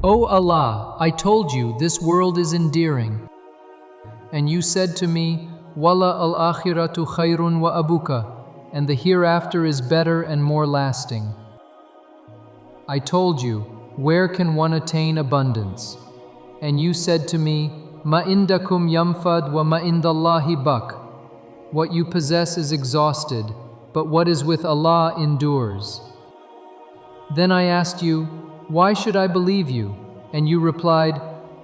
O Allah, I told you this world is endearing. And you said to me, Wala al-akhiratu khayrun wa abuka, and the hereafter is better and more lasting. I told you, where can one attain abundance? And you said to me, Ma indakum yamfad wa ma indallahi bak. What you possess is exhausted, but what is with Allah endures. Then I asked you, why should I believe you? And you replied,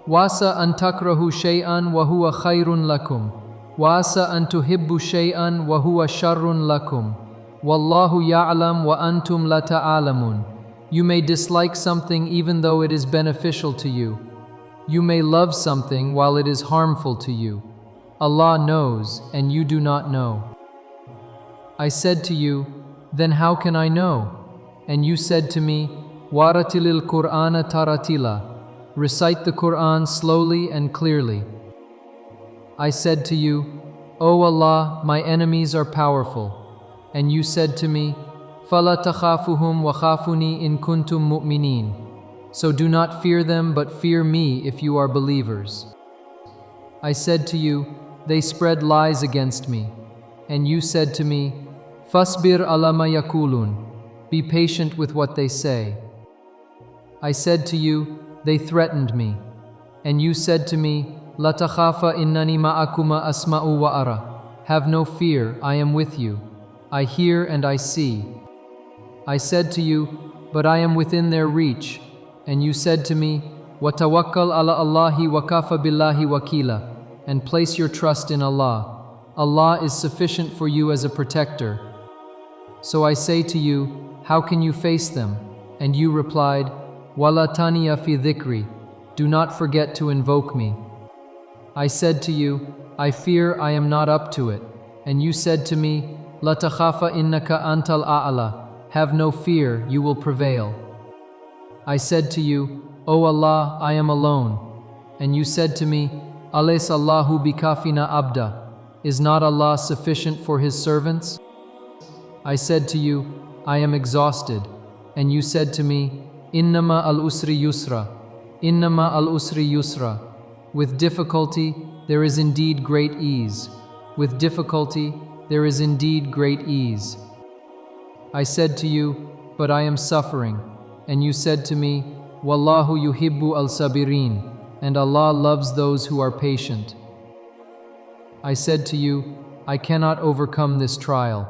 Wasa an takrahu shay'an wa huwa khayrun lakum. Wasa an tuhibbu shay'an wa huwa sharrun lakum. Wallahu ya'lam wa antum la ta'alamun. You may dislike something even though it is beneficial to you. You may love something while it is harmful to you. Allah knows, and you do not know. I said to you, then how can I know? And you said to me, Waratilil Qur'ana taratila. Recite the Qur'an slowly and clearly. I said to you, O Allah, my enemies are powerful. And you said to me, Fala takhafuhum wa khafuni in kuntum mu'minin. So do not fear them, but fear me if you are believers. I said to you, they spread lies against me. And you said to me, Fasbir ala ma yakulun. Be patient with what they say. I said to you, they threatened me. And you said to me, La takhafa innani ma'akuma asma'u wa ara. Have no fear, I am with you. I hear and I see. I said to you, but I am within their reach. And you said to me, وَتَوَكَّلْ عَلَى اللَّهِ وَكَافَ بِاللَّهِ وَكِيلًا. And place your trust in Allah. Allah is sufficient for you as a protector. So I say to you, how can you face them? And you replied, وَلَا تَنِيَ فِي ذِكْرِي. Do not forget to invoke me. I said to you, I fear I am not up to it. And you said to me, لَا تَخَافَ إِنَّكَ أَنْتَ الْأَعْلَى. Have no fear, you will prevail. I said to you, O Allah, I am alone. And you said to me, Alays Allahu bikafina abda. Is not Allah sufficient for His servants? I said to you, I am exhausted. And you said to me, Innama al-usri yusra. Innama al-usri yusra. With difficulty, there is indeed great ease. With difficulty, there is indeed great ease. I said to you, but I am suffering. And you said to me, Wallahu yuhibbu al-sabirin. And Allah loves those who are patient. I said to you, I cannot overcome this trial.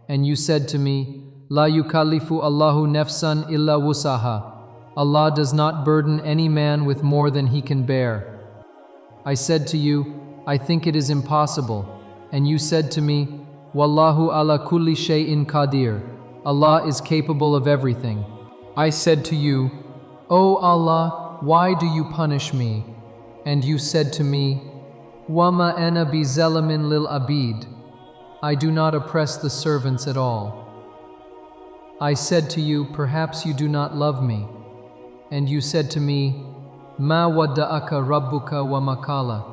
And you said to me, La yukallifu Allahu nafsan illa wusaha. Allah does not burden any man with more than he can bear. I said to you, I think it is impossible. And you said to me, Wallahu ala kulli shay'in qadir. Allah is capable of everything. I said to you, O Allah, why do you punish me? And you said to me, Wama ana bi zalamin lil abid. I do not oppress the servants at all. I said to you, perhaps you do not love me. And you said to me, Ma wadda'aka rabbuka wa makala.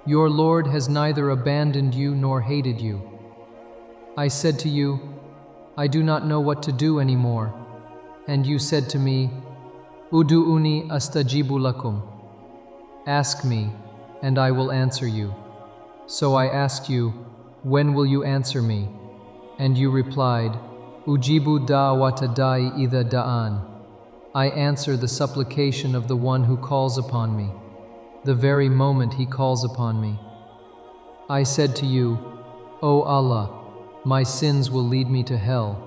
Your Lord has neither abandoned you nor hated you. I said to you, I do not know what to do anymore. And you said to me, Udu'uni astajibu lakum. Ask me, and I will answer you. So I asked you, when will you answer me? And you replied, Ujibu da'wata da'i idha da'an. I answer the supplication of the one who calls upon me, the very moment he calls upon me. I said to you, O Allah, my sins will lead me to hell,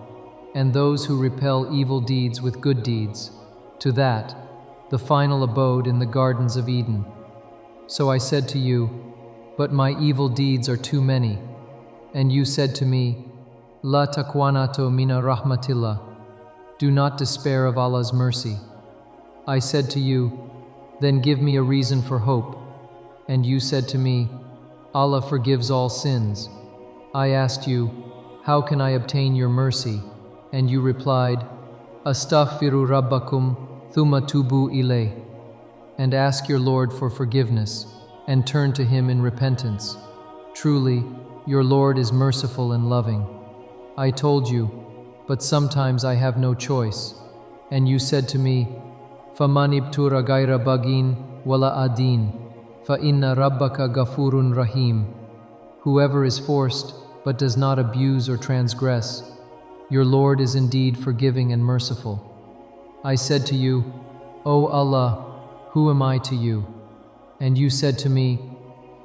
and those who repel evil deeds with good deeds, to that, the final abode in the gardens of Eden. So I said to you, but my evil deeds are too many. And you said to me, La taqwanato mina rahmatillah. Do not despair of Allah's mercy. I said to you, then give me a reason for hope. And you said to me, Allah forgives all sins. I asked you, how can I obtain your mercy? And you replied, Astaghfiru rabbakum thumma tubu ilay. And ask your Lord for forgiveness, and turn to Him in repentance. Truly, your Lord is merciful and loving. I told you, but sometimes I have no choice. And you said to me, فَمَنِ ابْتُغِيَ غَيْرَ بَغٍ وَلَا عَادٍ فَإِنَّ رَبَّكَ غَفُورٌ رَحِيمٌ. Whoever is forced but does not abuse or transgress, your Lord is indeed forgiving and merciful. I said to you, O Allah, who am I to you? And you said to me,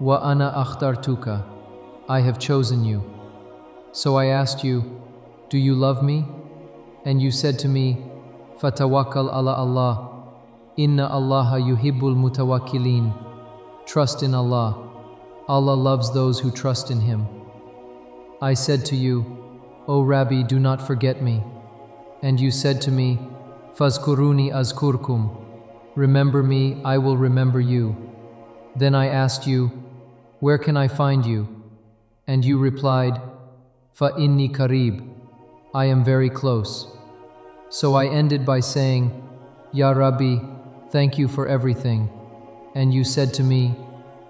Wa ana akhtartuka, I have chosen you. So I asked you, do you love me? And you said to me, Fatawakkal ala Allah, inna Allaha yuhibbul mutawakkilin. Trust in Allah. Allah loves those who trust in Him. I said to you, O Rabbi, do not forget me. And you said to me, Fazkuruni azkurkum. Remember me, I will remember you. Then I asked you, where can I find you? And you replied, Fa inni qarib, I am very close. So I ended by saying, Ya Rabbi, thank you for everything. And you said to me,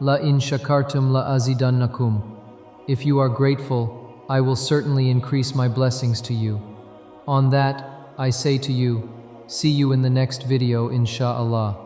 La in shakartum la azidannakum. If you are grateful, I will certainly increase my blessings to you. On that, I say to you, see you in the next video, insha'Allah.